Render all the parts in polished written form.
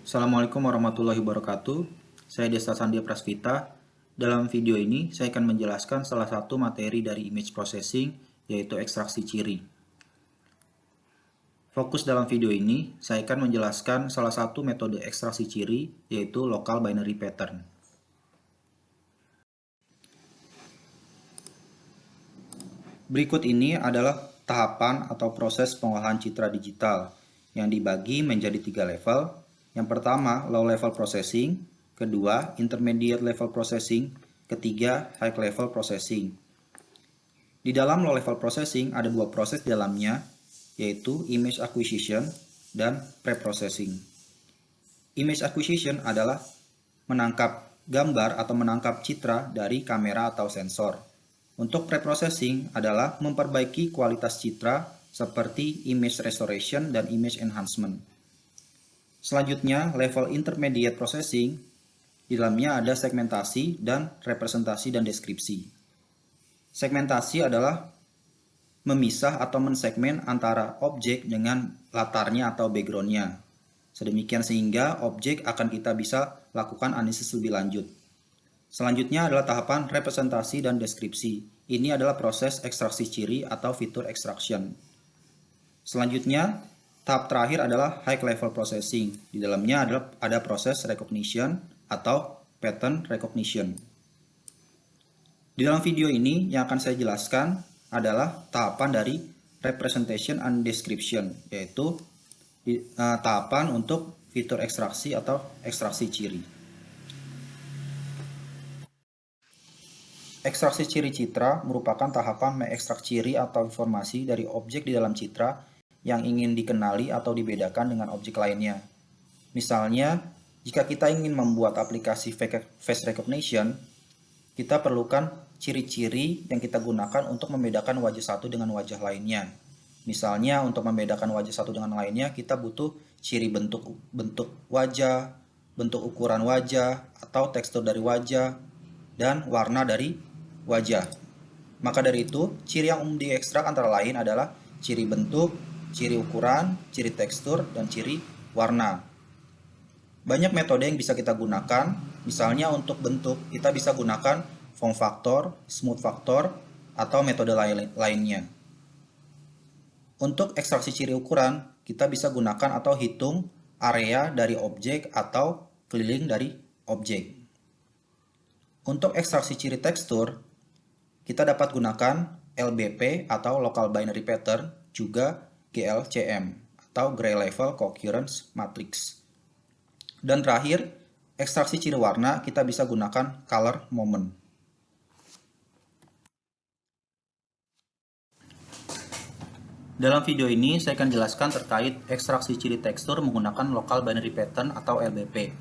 Assalamualaikum warahmatullahi wabarakatuh. Saya Desta Sandia Prasvita. Dalam video ini, saya akan menjelaskan salah satu materi dari image processing, yaitu ekstraksi ciri. Fokus dalam video ini, saya akan menjelaskan salah satu metode ekstraksi ciri, yaitu local binary pattern. Berikut ini adalah tahapan atau proses pengolahan citra digital yang dibagi menjadi 3 level. Yang pertama, low level processing, kedua, intermediate level processing, ketiga, high level processing. Di dalam low level processing ada 2 proses di dalamnya, yaitu image acquisition dan pre-processing. Image acquisition adalah menangkap gambar atau menangkap citra dari kamera atau sensor. Untuk pre-processing adalah memperbaiki kualitas citra seperti image restoration dan image enhancement. Selanjutnya, level intermediate processing, di dalamnya ada segmentasi dan representasi dan deskripsi. Segmentasi adalah memisah atau mensegmen antara objek dengan latarnya atau backgroundnya. Sedemikian sehingga objek akan kita bisa lakukan analisis lebih lanjut. Selanjutnya adalah tahapan representasi dan deskripsi. Ini adalah proses ekstraksi ciri atau fitur extraction. Selanjutnya, tahap terakhir adalah high level processing. Di dalamnya ada proses recognition atau pattern recognition. Di dalam video ini yang akan saya jelaskan adalah tahapan dari representation and description, yaitu tahapan untuk fitur ekstraksi atau ekstraksi ciri. Ekstraksi ciri citra merupakan tahapan mengekstrak ciri atau informasi dari objek di dalam citra yang ingin dikenali atau dibedakan dengan objek lainnya. Misalnya, jika kita ingin membuat aplikasi face recognition, kita perlukan ciri-ciri yang kita gunakan untuk membedakan wajah satu dengan wajah lainnya. Misalnya, untuk membedakan wajah satu dengan lainnya, kita butuh ciri bentuk wajah, bentuk ukuran wajah, atau tekstur dari wajah, dan warna dari wajah. Maka dari itu, ciri yang umum diekstrak antara lain adalah ciri bentuk, ciri ukuran, ciri tekstur, dan ciri warna. Banyak metode yang bisa kita gunakan. Misalnya untuk bentuk, kita bisa gunakan form factor, smooth factor, atau metode lainnya. Untuk ekstraksi ciri ukuran, kita bisa gunakan atau hitung area dari objek atau keliling dari objek. Untuk ekstraksi ciri tekstur, kita dapat gunakan LBP atau Local Binary Pattern, juga GLCM atau Gray Level Coherence Matrix. Dan terakhir, ekstraksi ciri warna kita bisa gunakan Color Moment. Dalam video ini saya akan jelaskan terkait ekstraksi ciri tekstur menggunakan Local Binary Pattern atau LBP.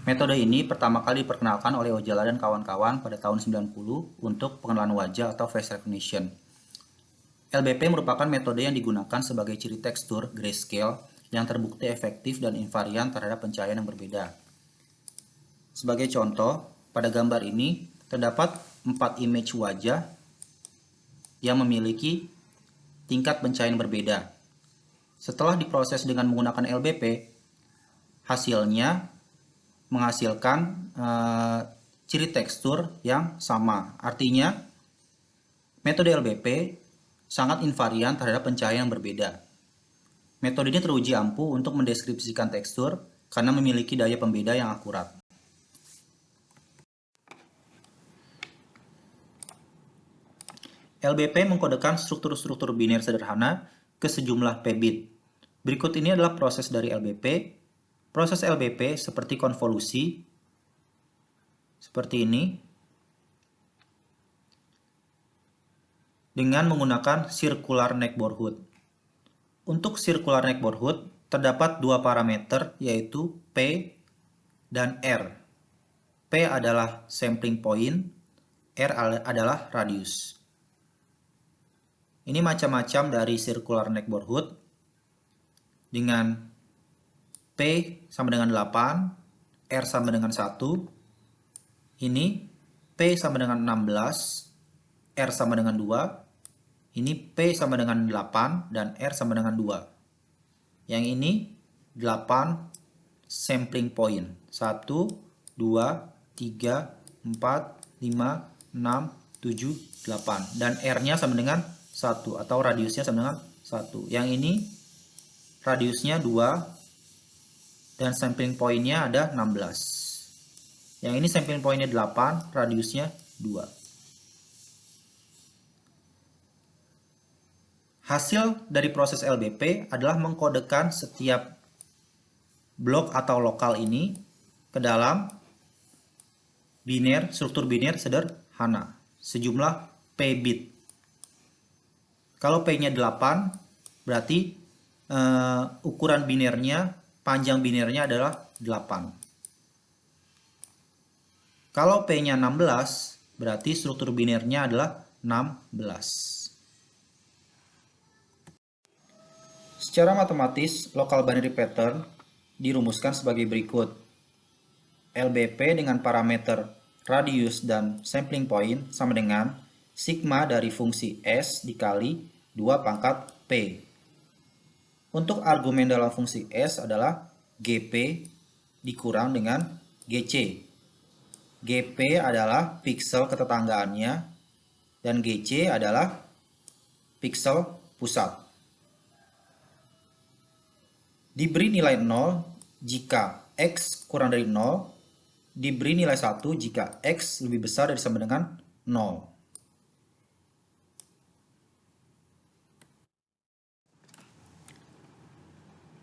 Metode ini pertama kali diperkenalkan oleh Ojala dan kawan-kawan pada tahun 90 untuk pengenalan wajah atau face recognition. LBP merupakan metode yang digunakan sebagai ciri tekstur grayscale yang terbukti efektif dan invarian terhadap pencahayaan yang berbeda. Sebagai contoh, pada gambar ini terdapat 4 image wajah yang memiliki tingkat pencahayaan berbeda. Setelah diproses dengan menggunakan LBP, hasilnya menghasilkan ciri tekstur yang sama. Artinya, metode LBP sangat invarian terhadap pencahayaan yang berbeda. Metode ini teruji ampuh untuk mendeskripsikan tekstur karena memiliki daya pembeda yang akurat. LBP mengkodekan struktur-struktur biner sederhana ke sejumlah p-bit. Berikut ini adalah proses dari LBP. Proses LBP seperti konvolusi, seperti ini, dengan menggunakan circular neighborhood. Untuk circular neighborhood, terdapat 2 parameter, yaitu P dan R. P adalah sampling point, R adalah radius. Ini macam-macam dari circular neighborhood dengan P sama dengan 8, R sama dengan 1. Ini P sama dengan 16, R sama dengan 2. Ini P sama dengan 8 dan R sama dengan 2. Yang ini 8 sampling point. 1, 2, 3, 4, 5, 6, 7, 8. Dan R-nya sama dengan 1 atau radiusnya sama dengan 1. Yang ini radiusnya 2 dan sampling point-nya ada 16. Yang ini sampling point-nya 8, radiusnya 2. Hasil dari proses LBP adalah mengkodekan setiap blok atau lokal ini ke dalam struktur biner sederhana sejumlah P bit. Kalau P-nya 8, berarti ukuran binernya, panjang binernya adalah 8. Kalau P-nya 16, berarti struktur binernya adalah 16. Secara matematis, local binary pattern dirumuskan sebagai berikut. LBP dengan parameter radius dan sampling point sama dengan sigma dari fungsi S dikali 2 pangkat P. Untuk argumen dalam fungsi S adalah GP dikurang dengan GC. GP adalah piksel ketetanggaannya dan GC adalah piksel pusat. Diberi nilai 0 jika X kurang dari 0, diberi nilai 1 jika X lebih besar dari sama dengan 0.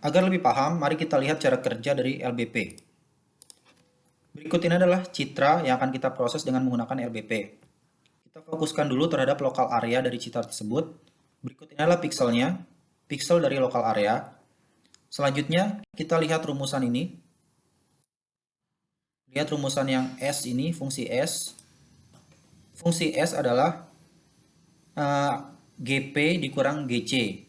Agar lebih paham, mari kita lihat cara kerja dari LBP. Berikut ini adalah citra yang akan kita proses dengan menggunakan LBP. Kita fokuskan dulu terhadap lokal area dari citra tersebut. Berikut ini adalah pikselnya, piksel dari lokal area. Selanjutnya, kita lihat rumusan ini. Lihat rumusan yang S ini, fungsi S. Fungsi S adalah GP dikurang GC.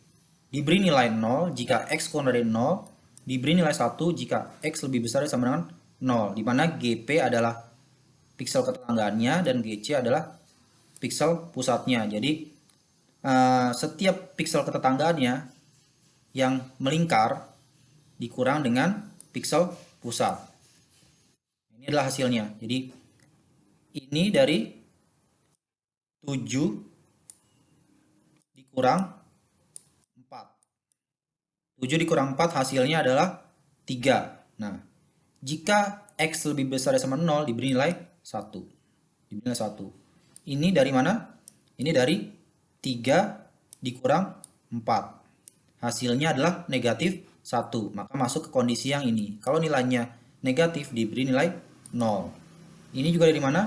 Diberi nilai 0 jika X kurang dari 0. Diberi nilai 1 jika X lebih besar sama dengan 0. Di mana GP adalah piksel ketetanggaannya dan GC adalah piksel pusatnya. Jadi, setiap piksel ketetanggaannya yang melingkar dikurang dengan piksel pusat. Ini adalah hasilnya. Jadi ini dari 7 dikurang 4. 7 dikurang 4 hasilnya adalah 3. Nah, jika X lebih besar dari sama 0 diberi nilai 1. Diberi nilai 1. Ini dari mana? Ini dari 3 dikurang 4. Hasilnya adalah negatif 1, maka masuk ke kondisi yang ini. Kalau nilainya negatif diberi nilai 0. Ini juga dari mana?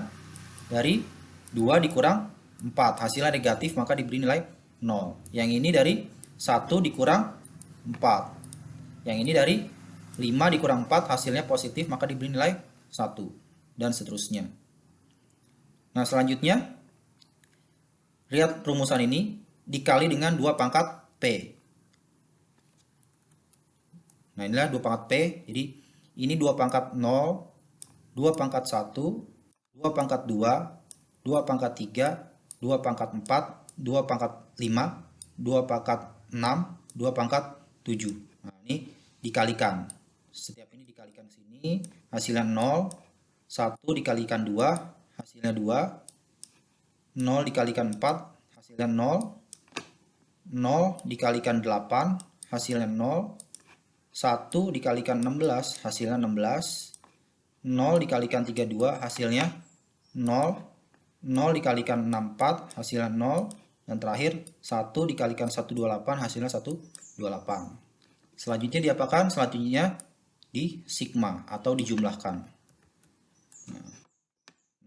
Dari 2 dikurang 4, hasilnya negatif maka diberi nilai 0. Yang ini dari 1 dikurang 4. Yang ini dari 5 dikurang 4, hasilnya positif maka diberi nilai 1. Dan seterusnya. Nah, selanjutnya lihat rumusan ini dikali dengan 2 pangkat P. Nah, inilah 2 pangkat P. Jadi, ini 2 pangkat 0, 2 pangkat 1, 2 pangkat 2, 2 pangkat 3, 2 pangkat 4, 2 pangkat 5, 2 pangkat 6, 2 pangkat 7. Nah, ini dikalikan. Setiap ini dikalikan sini, hasilnya 0. 1 dikalikan 2, hasilnya 2. 0 dikalikan 4, hasilnya 0. 0 dikalikan 8, hasilnya 0. 1 dikalikan 16 hasilnya 16. 0 dikalikan 32 hasilnya 0. 0 dikalikan 64 hasilnya 0. Dan terakhir 1 dikalikan 128 hasilnya 128. Selanjutnya diapakan? Selanjutnya di sigma atau dijumlahkan.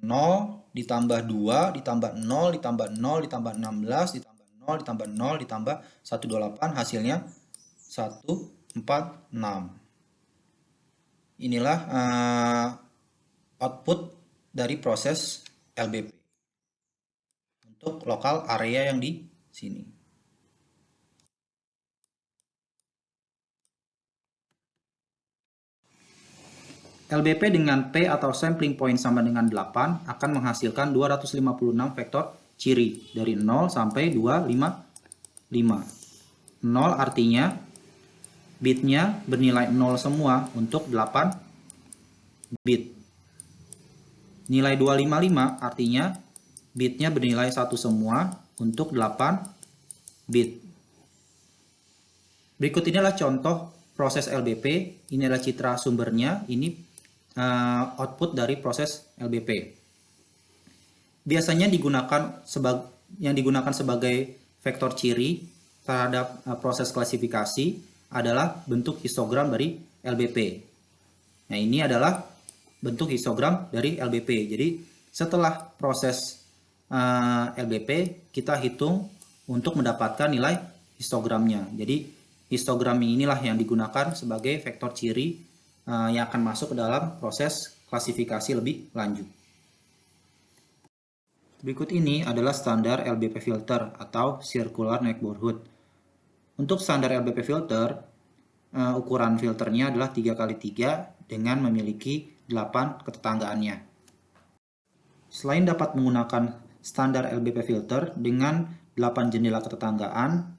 0 ditambah 2 ditambah 0 ditambah 0 ditambah 16 ditambah 0 ditambah 0 ditambah 128 hasilnya 146. Inilah output dari proses LBP untuk lokal area yang di sini. LBP dengan P atau sampling point sama dengan 8 akan menghasilkan 256 vektor ciri dari 0 sampai 255. 0 artinya bitnya bernilai 0 semua untuk 8 bit. Nilai 255 artinya bitnya bernilai 1 semua untuk 8 bit. Berikut ini adalah contoh proses LBP. Ini adalah citra sumbernya. Ini output dari proses LBP. Biasanya yang digunakan sebagai vektor ciri terhadap proses klasifikasi adalah bentuk histogram dari LBP. Nah, ini adalah bentuk histogram dari LBP. Jadi setelah proses LBP kita hitung untuk mendapatkan nilai histogramnya. Jadi histogram inilah yang digunakan sebagai vektor ciri yang akan masuk ke dalam proses klasifikasi lebih lanjut. Berikut ini adalah standar LBP filter atau Circular Neighborhood. Untuk standar LBP filter, ukuran filternya adalah 3x3 dengan memiliki 8 ketetanggaannya. Selain dapat menggunakan standar LBP filter dengan 8 jendela ketetanggaan,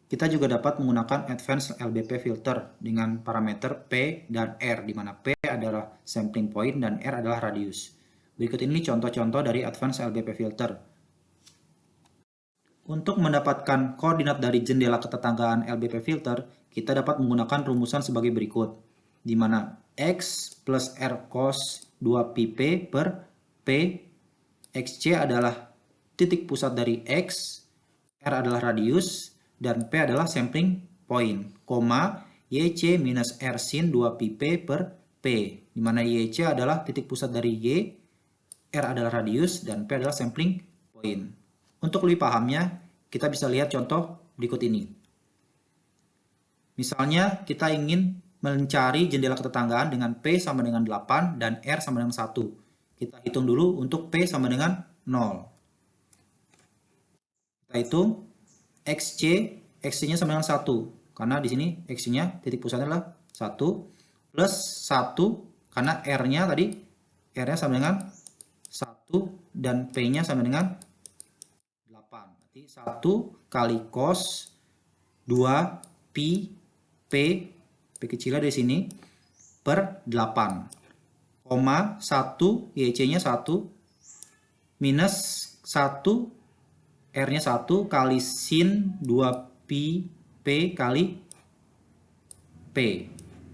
kita juga dapat menggunakan Advanced LBP filter dengan parameter P dan R, di mana P adalah sampling point dan R adalah radius. Berikut ini contoh-contoh dari Advanced LBP filter. Untuk mendapatkan koordinat dari jendela ketetanggaan LBP filter, kita dapat menggunakan rumusan sebagai berikut, di mana X plus R cos 2pp per P, XC adalah titik pusat dari X, R adalah radius, dan P adalah sampling point, YC minus R sin 2pp per P, di mana YC adalah titik pusat dari Y, R adalah radius, dan P adalah sampling point. Untuk lebih pahamnya, kita bisa lihat contoh berikut ini. Misalnya, kita ingin mencari jendela ketetanggaan dengan P sama dengan 8 dan R sama dengan 1. Kita hitung dulu untuk P sama dengan 0. Kita hitung XC-nya sama dengan 1. Karena di sini XC-nya titik pusatnya adalah 1. Plus 1, karena R-nya tadi, R-nya sama dengan 1 dan P-nya sama dengan 8. Berarti 1 kali cos 2 pi P kecilnya dari sini per 8, 1 YC-nya 1 minus 1 R-nya 1 kali sin 2 pi P kali P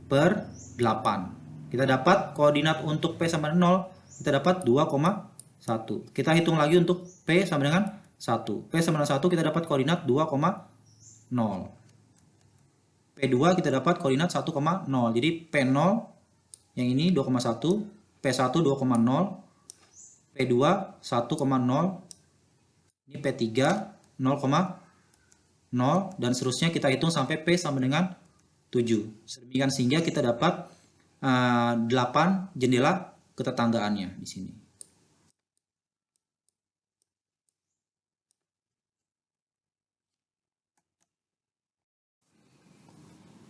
per 8. Kita dapat koordinat untuk P sama dengan 0, kita dapat 2,1. Kita hitung lagi untuk P sama dengan 1. P sama dengan 1 kita dapat koordinat 2,0. P2 kita dapat koordinat 1,0. Jadi P0 yang ini 2,1, P1 2,0, P2 1,0, ini P3 0,0, dan seterusnya kita hitung sampai P sama dengan 7. Sedemikian sehingga kita dapat 8 jendela ketetanggaannya di sini.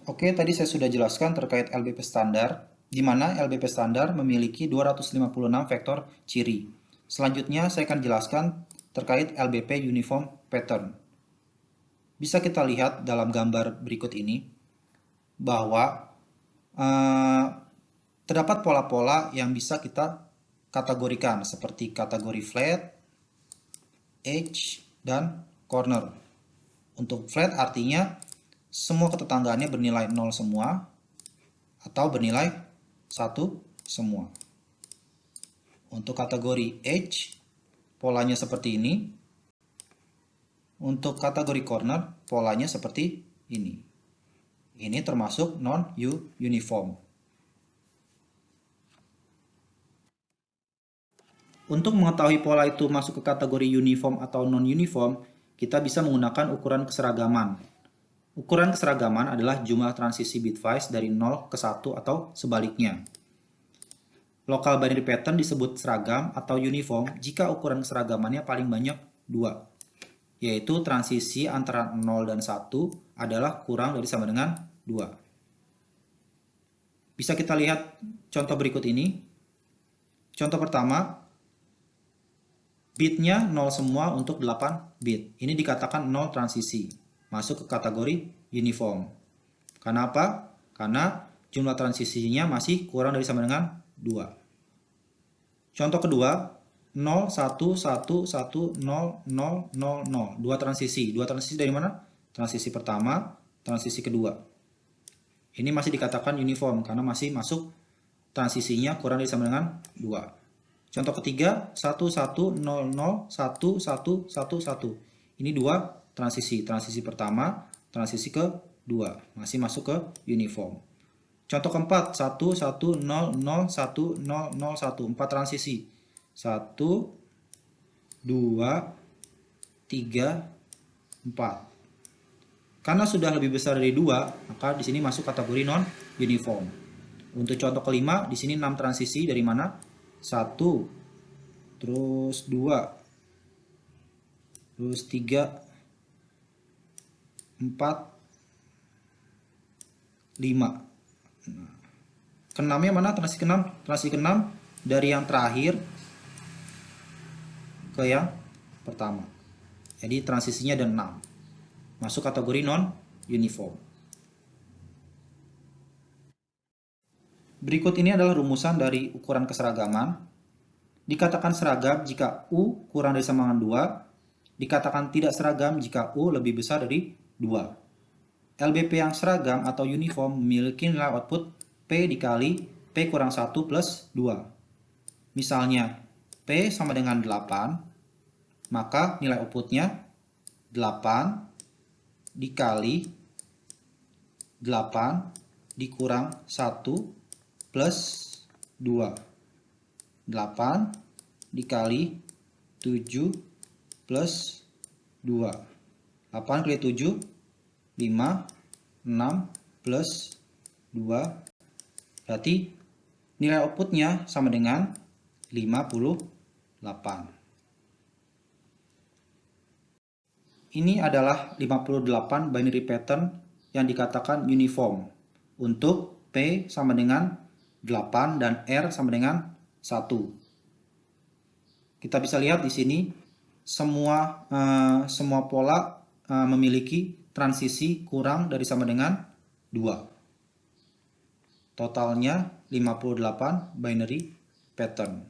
Oke, tadi saya sudah jelaskan terkait LBP standar, di mana LBP standar memiliki 256 vektor ciri. Selanjutnya saya akan jelaskan terkait LBP Uniform Pattern. Bisa kita lihat dalam gambar berikut ini, bahwa terdapat pola-pola yang bisa kita kategorikan, seperti kategori flat, edge, dan corner. Untuk flat artinya semua ketetanggaannya bernilai 0 semua atau bernilai 1 semua. Untuk kategori edge, polanya seperti ini. Untuk kategori corner, polanya seperti ini. Ini termasuk non-uniform. Untuk mengetahui pola itu masuk ke kategori uniform atau non-uniform, kita bisa menggunakan ukuran keseragaman. Ukuran keseragaman adalah jumlah transisi bitwise dari 0 ke 1 atau sebaliknya. Local binary pattern disebut seragam atau uniform jika ukuran keseragamannya paling banyak 2, yaitu transisi antara 0 dan 1 adalah kurang dari sama dengan 2. Bisa kita lihat contoh berikut ini. Contoh pertama, bitnya 0 semua untuk 8 bit. Ini dikatakan 0 transisi, masuk ke kategori uniform. Karena apa? Karena jumlah transisinya masih kurang dari sama dengan 2. Contoh kedua, 0, 1, 1, 1, 0, 0, 0, 0. Dua transisi. Dua transisi dari mana? Transisi pertama, transisi kedua. Ini masih dikatakan uniform karena masih masuk transisinya kurang dari sama dengan 2. Contoh ketiga, 1, 1, 0, 0, 1, 1, 1, 1. Ini dua transisi. Transisi pertama, transisi kedua. Masih masuk ke uniform. Contoh keempat, 1, 1, 0, 0, 1, 0, 0, 1. 4 transisi. 1, 2, 3, 4. Karena sudah lebih besar dari 2, maka di sini masuk kategori non-uniform. Untuk contoh kelima, di sini 6 transisi dari mana? 1, terus 2, terus 3, 4, 5. Nah, keenamnya mana? Transisi keenam. Transisi keenam dari yang terakhir ke yang pertama. Jadi transisinya ada 6. Masuk kategori non-uniform. Berikut ini adalah rumusan dari ukuran keseragaman. Dikatakan seragam jika U kurang dari sama dengan 2. Dikatakan tidak seragam jika U lebih besar dari 2. LBP yang seragam atau uniform memiliki nilai output P dikali P kurang 1 plus 2. Misalnya, P sama dengan 8, maka nilai outputnya 8 dikali 8 dikurang 1 plus 2. 8 dikali 7 plus 2. 8 kali 7, 5, 6 plus 2. Berarti nilai outputnya sama dengan 58. Ini adalah 58 binary pattern yang dikatakan uniform untuk P sama dengan 8 dan R sama dengan 1. Kita bisa lihat di sini semua pola memiliki transisi kurang dari sama dengan 2. Totalnya 58 binary pattern.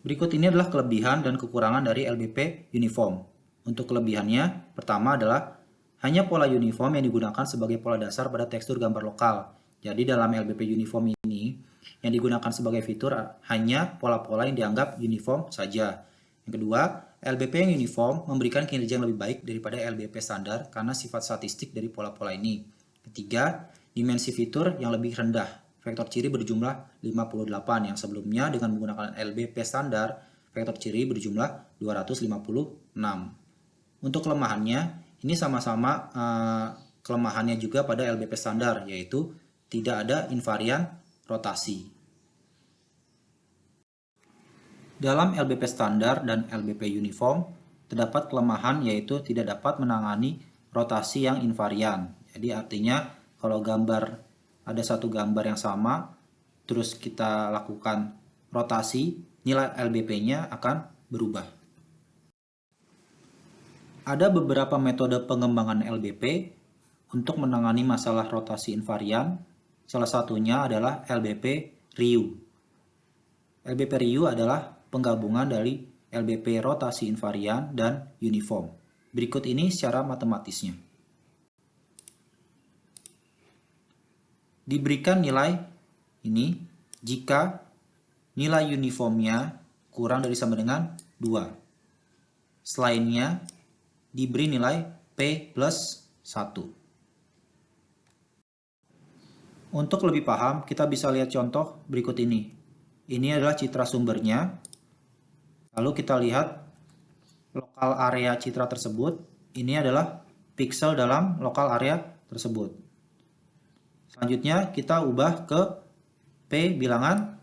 Berikut ini adalah kelebihan dan kekurangan dari LBP uniform. Untuk kelebihannya, pertama adalah hanya pola uniform yang digunakan sebagai pola dasar pada tekstur gambar lokal. Jadi dalam LBP uniform ini, yang digunakan sebagai fitur hanya pola-pola yang dianggap uniform saja. Yang kedua, LBP yang uniform memberikan kinerja yang lebih baik daripada LBP standar karena sifat statistik dari pola-pola ini. Ketiga, dimensi fitur yang lebih rendah. Vektor ciri berjumlah 58 yang sebelumnya dengan menggunakan LBP standar, vektor ciri berjumlah 256. Untuk kelemahannya, ini sama-sama kelemahannya juga pada LBP standar, yaitu tidak ada invarian rotasi. Dalam LBP standar dan LBP uniform, terdapat kelemahan yaitu tidak dapat menangani rotasi yang invarian. Jadi artinya kalau ada satu gambar yang sama, terus kita lakukan rotasi, nilai LBP-nya akan berubah. Ada beberapa metode pengembangan LBP untuk menangani masalah rotasi invarian. Salah satunya adalah LBP Ryu. LBP Ryu adalah penggabungan dari LBP rotasi invarian dan uniform. Berikut ini secara matematisnya. Diberikan nilai ini jika nilai uniformnya kurang dari sama dengan 2. Selainnya diberi nilai P plus 1. Untuk lebih paham, kita bisa lihat contoh berikut ini. Ini adalah citra sumbernya. Lalu kita lihat lokal area citra tersebut. Ini adalah pixel dalam lokal area tersebut. Selanjutnya kita ubah ke P bilangan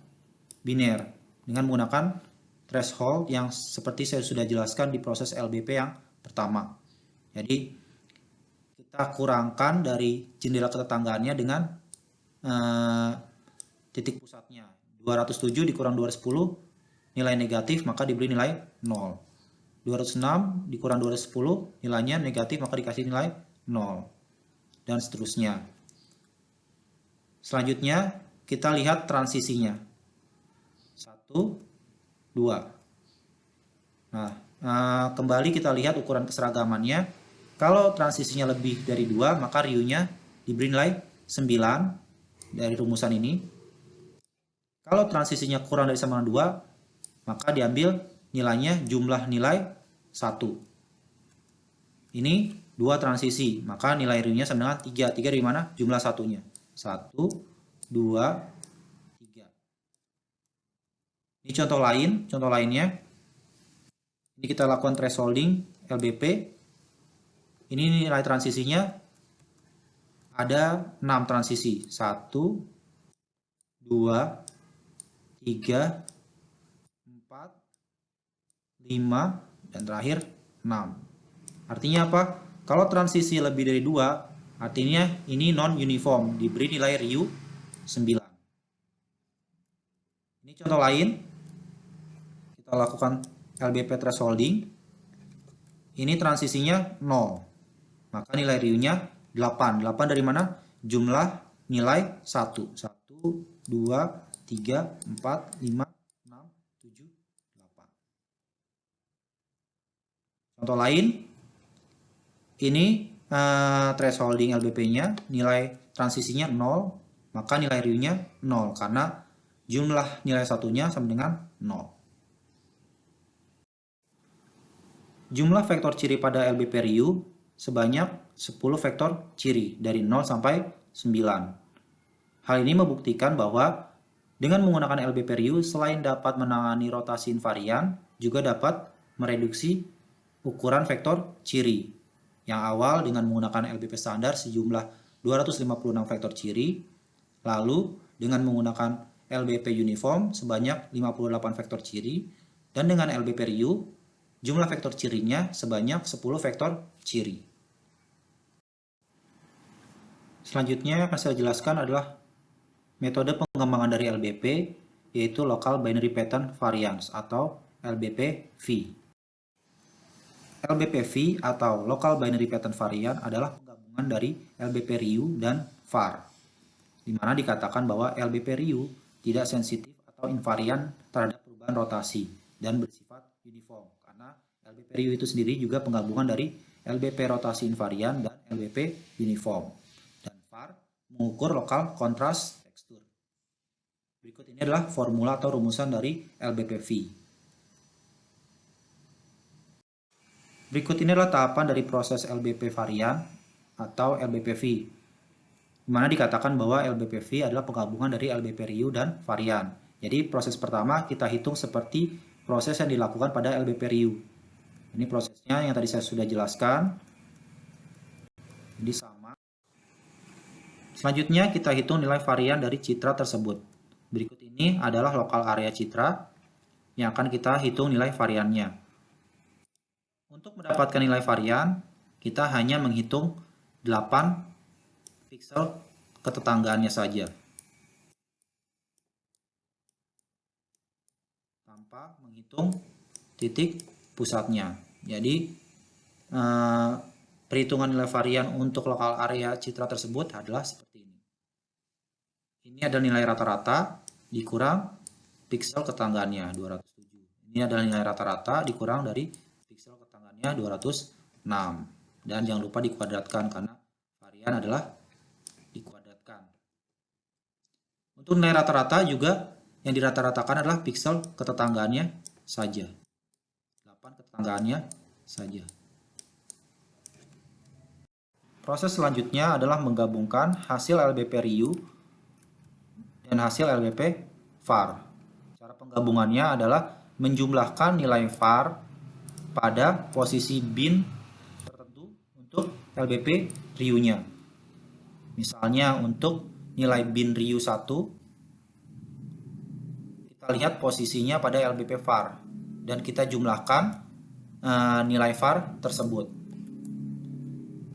biner dengan menggunakan threshold yang seperti saya sudah jelaskan di proses LBP yang pertama. Jadi kita kurangkan dari jendela ketetanggaannya dengan titik pusatnya. 207 dikurang 210 nilai negatif maka diberi nilai 0. 206 dikurang 210 nilainya negatif maka dikasih nilai 0, dan seterusnya. Selanjutnya, kita lihat transisinya. 1, 2. Nah, kembali kita lihat ukuran keseragamannya. Kalau transisinya lebih dari 2, maka riunya diberi nilai 9 dari rumusan ini. Kalau transisinya kurang dari sama dengan 2, maka diambil nilainya jumlah nilai 1. Ini 2 transisi, maka nilai riunya sama dengan 3. 3 dari mana? Jumlah satunya. 1, 2, 3. Ini contoh lain, contoh lainnya. Ini kita lakukan thresholding LBP. Ini nilai transisinya ada 6 transisi. 1, 2, 3, 4, 5, dan terakhir 6. Artinya apa? Kalau transisi lebih dari 2, artinya ini non-uniform, diberi nilai riu 9. Ini contoh lain. Kita lakukan LBP thresholding. Ini transisinya 0. Maka nilai riunya 8. 8 dari mana? Jumlah nilai 1. 1, 2, 3, 4, 5, 6, 7, 8. Contoh lain. Ini thresholding LBP-nya, nilai transisinya 0. Maka nilai riunya 0. Karena jumlah nilai satunya sama dengan 0. Jumlah vektor ciri pada LBP riu sebanyak 10 vektor ciri dari 0 sampai 9. Hal ini membuktikan bahwa dengan menggunakan LBP riu selain dapat menangani rotasi invarian, juga dapat mereduksi ukuran vektor ciri. Yang awal dengan menggunakan LBP standar sejumlah 256 vektor ciri, lalu dengan menggunakan LBP uniform sebanyak 58 vektor ciri, dan dengan LBP riu jumlah vektor cirinya sebanyak 10 vektor ciri. Selanjutnya yang akan saya jelaskan adalah metode pengembangan dari LBP, yaitu Local Binary Pattern Variance atau LBP-V. LBP-V atau Local Binary Pattern Variance adalah penggabungan dari LBP riu dan VAR, di mana dikatakan bahwa LBP riu tidak sensitif atau invarian terhadap perubahan rotasi dan bersifat uniform. Karena LBP riu itu sendiri juga penggabungan dari LBP rotasi invarian dan LBP uniform. Dan VAR mengukur lokal kontras tekstur. Berikut ini adalah formula atau rumusan dari LBP-V. Berikut ini adalah tahapan dari proses LBP varian atau LBP-V, di mana dikatakan bahwa LBP-V adalah penggabungan dari LBP riu dan varian. Jadi proses pertama kita hitung seperti proses yang dilakukan pada LBP riu. Ini prosesnya yang tadi saya sudah jelaskan. Jadi sama. Selanjutnya kita hitung nilai varian dari citra tersebut. Berikut ini adalah lokal area citra yang akan kita hitung nilai variannya. Untuk mendapatkan nilai varian, kita hanya menghitung 8 piksel ketetanggaannya saja, tanpa menghitung titik pusatnya. Jadi perhitungan nilai varian untuk lokal area citra tersebut adalah seperti ini. Ini adalah nilai rata-rata dikurang piksel ketanggaannya 207. Ini adalah nilai rata-rata dikurang dari piksel ketanggaannya 206. Dan jangan lupa dikuadratkan karena varian adalah dikuadratkan. Untuk nilai rata-rata juga yang dirata-ratakan adalah piksel ketetanggaannya saja. 8 ketetanggaannya saja. Proses selanjutnya adalah menggabungkan hasil LBP riu dan hasil LBP VAR. Cara penggabungannya adalah menjumlahkan nilai VAR pada posisi bin tertentu untuk LBP riunya. Misalnya untuk nilai bin riu 1, kita lihat posisinya pada LBP VAR dan kita jumlahkan nilai VAR tersebut.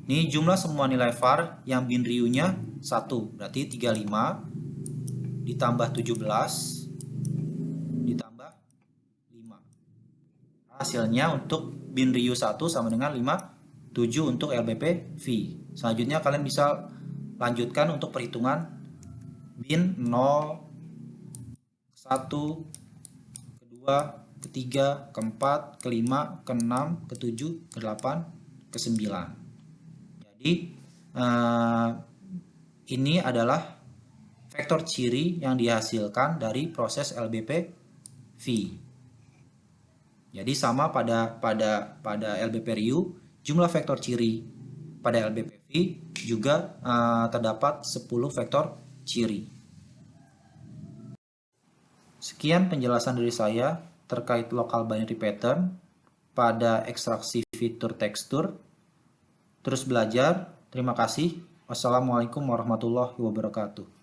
Ini jumlah semua nilai VAR yang bin riunya 1, berarti 35 ditambah 17 ditambah 5. Hasilnya untuk bin riu 1 sama dengan 5, 7 untuk LBP-V. Selanjutnya kalian bisa lanjutkan untuk perhitungan bin 0, 1, kedua, ketiga, keempat, kelima, keenam, ketujuh, kedelapan, kesembilan. Jadi ini adalah vektor ciri yang dihasilkan dari proses LBP-V. Jadi sama pada LBP-RIU, jumlah vektor ciri pada LBP-V juga terdapat 10 vektor ciri. Sekian penjelasan dari saya terkait local binary pattern pada ekstraksi fitur tekstur. Terus belajar. Terima kasih. Wassalamualaikum warahmatullahi wabarakatuh.